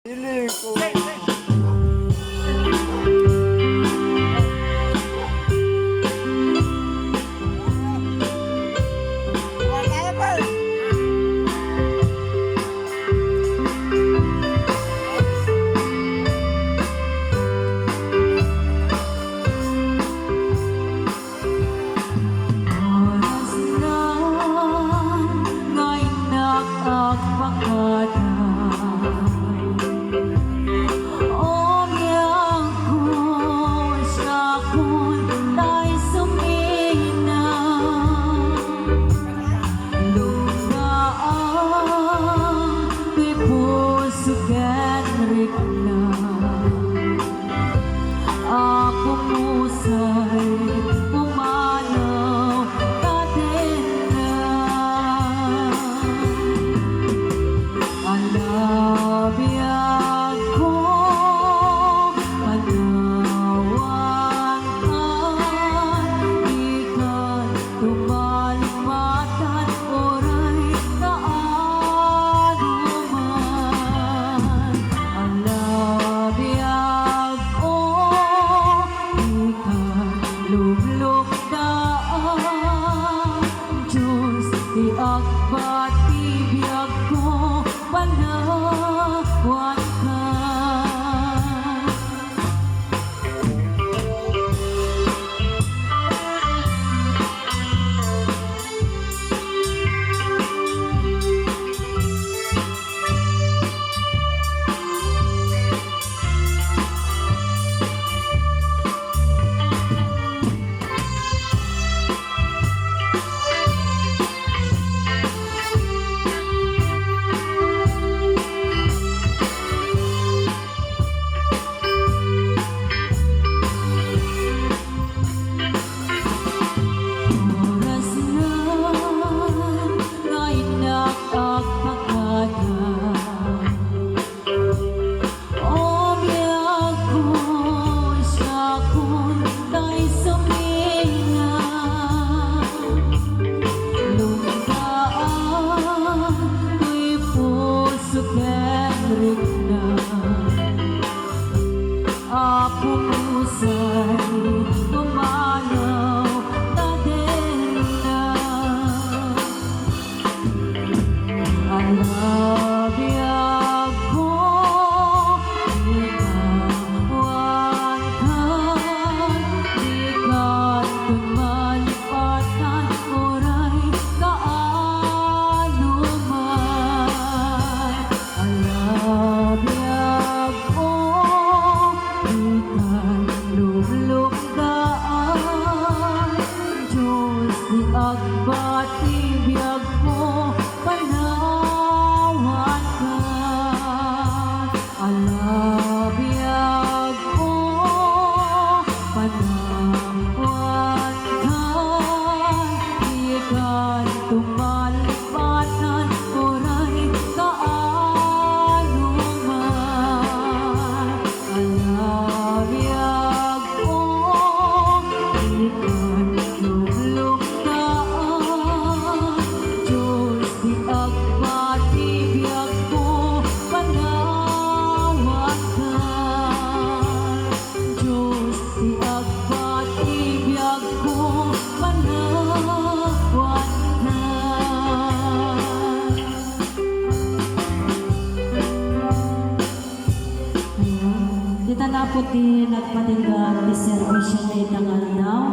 Piling ko. Ako musa'y pumanaw ka din na. Alabiyag ko, panawan ka, ikan tumalimatan, oray kaanuman. Alabiyag ko, lublog daan, Diyos di agbat ibiyag ko, panawan ka. Ako musa'y pumanaw ka din na. Alabiyag ko, ikawan ka, ikan tumalipatan, oray kaanuman. Alabiyag ko, lublog daan, Diyos di agbat ibiyag mo, panawan ka. Alabiyag ko, panawan ka, ikan tumalipatan, oray kaanuman. Alabiyag ko, ikan lublog daan, Diyos di agbat ibiyag mo, panawan ka. Diyos di agbat ibiyag mo, panawan ka. Di tanapot din at patinggan di servisyon na itangal daw.